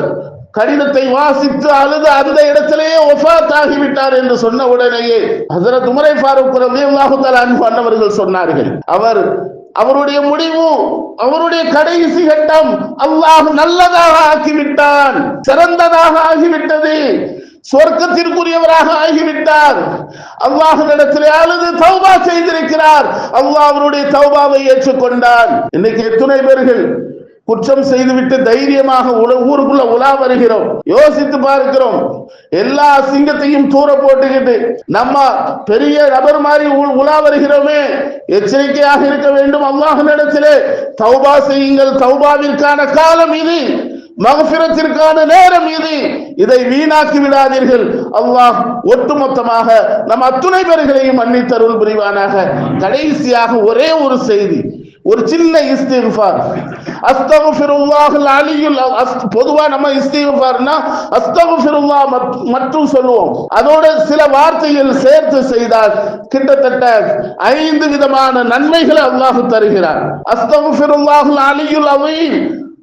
கடிதத்தை வாசித்து அழுது அந்த இடத்திலேயே வஃபாத் ஆகிவிட்டார் என்று சொன்ன உடனேயே ஹஜ்ரத் உமர் ஃபாரூக் ரலியல்லாஹு தஆலா அன்ஹு அன்னவர்கள் சொன்னார்கள், அவருடைய முடிவு, அவருடைய கடைசி கட்டம் அல்லாஹ் நல்லதாக ஆக்கிவிட்டான், சிறந்ததாக ஆகிவிட்டது, சொர்க்கத்திற்குரியவராக ஆகிவிட்டார். அல்லாஹ்விடத்திலே அழுது தௌபா செய்திருக்கிறார். அல்லாஹ் அவருடைய தௌபாவை ஏற்றுக்கொண்டான். இன்னைக்கு எத்தனை பேர்கள் குற்றம் செய்துவிட்டு தைரியமாக ஊருக்குள்ள உலா வருகிறோம், யோசித்து பார்க்கிறோம். எல்லா சிங்கத்தையும் தூர போட்டுக்கிட்டு நம்ம பெரிய நபர் மாதிரி உலா வருகிறோமே. எச்சரிக்கையாக இருக்க வேண்டும். அல்லாஹ்விடத்திலே தௌபா செய்யுங்கள். தௌபாவிற்கான காலம் இது, மக்ஃபிரத்திற்கான நேரம் இது. இதை வீணாக்கி விடாதீர்கள். அல்லாஹ் ஒட்டுமொத்தமாக நம் அத்துணை பேர்களையும் மன்னித்தருள் புரிவானாக. கடைசியாக ஒரே ஒரு செய்தி, ஒரு சின்ன இஸ்திக்ஃபார். அஸ்தக்ஃபிருல்லாஹல் அலியுல், பொதுவா நம்ம இஸ்திக்ஃபார்னா அஸ்தக்ஃபிருல்லாஹ் மட்டும் சொல்லுவோம். அதோட சில வார்த்தைகள் சேர்த்து செய்தால் கிட்டத்தட்ட 5 விதமான நன்மைகளை அல்லாஹ் தருகிறார். அஸ்தக்ஃபிருல்லாஹல் அலியுல் அஸீம்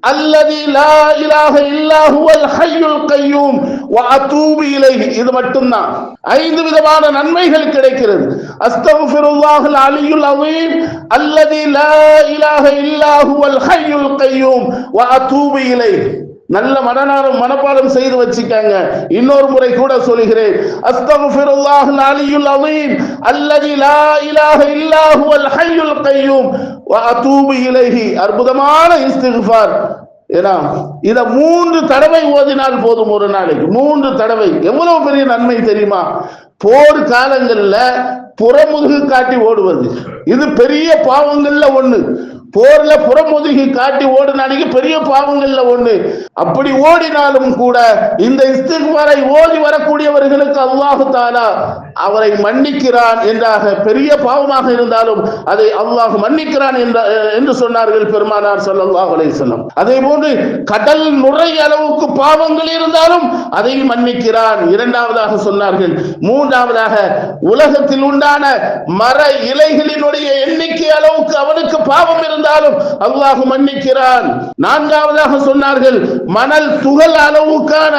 அல்லதி லா இலாஹ இல்லா ஹுவல் ஹய்யுல் கய்யூம் வ அதூபு இலைஹி. இது மட்டும்தான் 5 விதமான நன்மைகள் கிடைக்கிறது. அஸ்தக்ஃபிருல்லாஹல் அலியுல் அஸீம் அல்லதி லா இலாஹ இல்லா ஹுவல் ஹய்யுல் கய்யூம் வ அதூபு இலைஹி. நல்ல மனப்பாடம் செய்து வச்சுக்கங்க. இன்னொரு முறை கூட சொல்கிறேன், அஸ்தக்ஃபிருல்லாஹல் அலியுல் அஸீம் அல்லதி லா இலாஹ இல்லா ஹுவல் ஹய்யுல் கய்யூம் வ அதூபு இலைஹி. அற்புதமான இஸ்திக்ஃபார். ஏன்னா இத 3 தடவை ஓதினால் போதும். ஒரு நாளைக்கு 3 தடவை. எவ்வளவு பெரிய நன்மை தெரியுமா? போர் காலங்கள்ல புறமுதுகு காட்டி ஓடுவது இது பெரிய பாவங்கள்ல ஒண்ணு. போர்ல புறமுதுகி காட்டி ஓடினாலும் பெரிய பாவங்கள்ல ஒண்ணு. அப்படி ஓடினாலும் கூட இந்த இஸ்திக்பாரை ஓதி வரக்கூடியவர்களுக்கு அல்லாஹ் தஆலா அவரை மன்னிக்கிறான் என்றாக, பெரிய பாவமாக இருந்தாலும் அதை அல்லாஹ் மன்னிக்கிறான் என்று சொன்னார்கள் பெருமானார் ஸல்லல்லாஹு அலைஹி வஸல்லம். அதே போன்று கடல் நுரை அளவுக்கு பாவங்கள் இருந்தாலும் அதை மன்னிக்கிறான் இரண்டாவதாக சொன்னார்கள். மூன்றாவதாக உலகத்தில் உண்டான மர இலைகளினுடைய எண்ணிக்கை அளவுக்கு அவனுக்கு பாவம் இருந்தாலும் அல்லாஹ் மன்னிக்கிறான். நான்காவதாக சொன்னார்கள், மணல் துகள் அளவுக்கான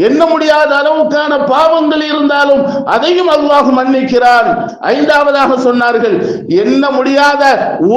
எண்ண முடியாத அளவுக்கான பாவங்கள் இருந்தாலும் அதையும் அல்லாஹ் மன்னிக்கிறான். ஐந்தாவதாக சொன்னார்கள், எண்ண முடியாத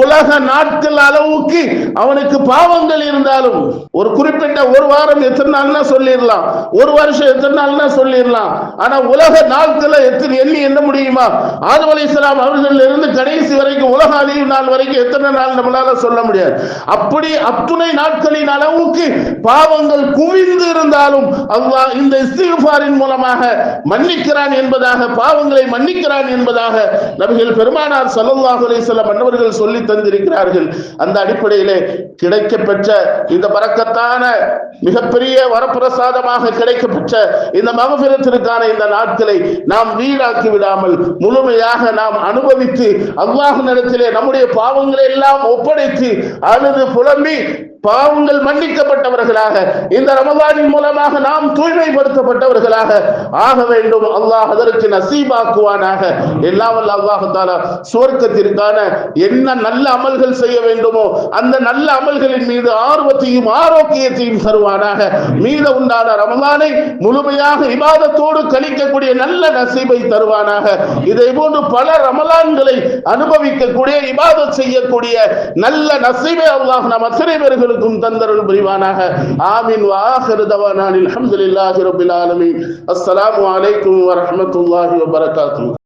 உலக நாட்கள் அளவுக்கு அவனுக்கு பாவங்கள் இருந்தாலும், ஒரு குறிப்பிட்ட ஒரு வாரம் எத்தனை நாள்னா சொல்லிடலாம், ஒரு வருஷம் எத்தனை நாள்னா சொல்லிடலாம், ஆனா உலக நாட்களை எத்தனை எண்ண முடியுமா? ஆதம் அலைஹிஸ்ஸலாம் அவர்கள் இருந்து கடைசி வரைக்கும் உலக அழிவு நாள் வரைக்கும் எத்தனை நாள் நம்மளால சொல்ல முடியாது. அப்படி அத்துணை நாட்களின் அளவுக்கு பாவங்கள் குவிந்து இருந்தாலும் அல்லாஹ் இந்த இஸ்திக்பாரின் மூலமாக மன்னிக்கிறான் என்பதாக, பாவங்களை மன்னிக்கிறான் என்பதாக நபிகள் பெருமானார் ஸல்லல்லாஹு அலைஹி வஸல்லம் அன்னவர்கள் சொல்லி தந்திருக்கிறார்கள். அந்த அடிப்படையிலே கிடைக்கப்பெற்ற இந்த பரக்கத்தான மிகப்பெரிய வரப்பிரசாதமாக கிடைக்கப்பெற்ற இந்த மக்ஃபிரத்திற்கான இந்த நாட்களை நாம் வீணாக்கி விடாமல் முழுமையாக நாம் அனுபவித்து அல்லாஹ்விடத்திலே நம்முடைய பாவங்களை எல்லாம் ஒப்படைத்து அழுது புலம்பி பாவங்கள் மன்னிக்கப்பட்டவர்களாக இந்த ரமலானின் மூலமாக நாம் தூய்மைப்படுத்தப்பட்டவர்களாக ஆக வேண்டும். அல்லாஹ் அதற்கு நசீபாக்குவானாக. எல்லாம் வல்ல அல்லாஹ் தஆலா சுவர்க்கத்திற்கான என்ன நல்ல அமல்கள் செய்ய வேண்டுமோ அந்த நல்ல அமல்களின் மீது ஆர்வத்தையும் ஆரோக்கியத்தையும் தருவானாக. மீத உண்டான ரமலானை முழுமையாக இபாதத்தோடு கழிக்கக்கூடிய நல்ல நசீபை தருவானாக. இதை போன்று பல ரமலான்களை அனுபவிக்கக்கூடிய இபாதத் செய்யக்கூடிய நல்ல நசீபை அல்லாஹ் நம் அத்தனை பேர்களுக்கும் தந்தருள் புரிவானாக. ஆமீன். வ ஆகிரு தவானா அல்ஹம்துலில்லாஹி ரப்பில் ஆலமீன். அஸ்ஸலாமு அலைக்கும் வ ரஹ்மத்துல்லாஹி வ பரகாத்துஹு.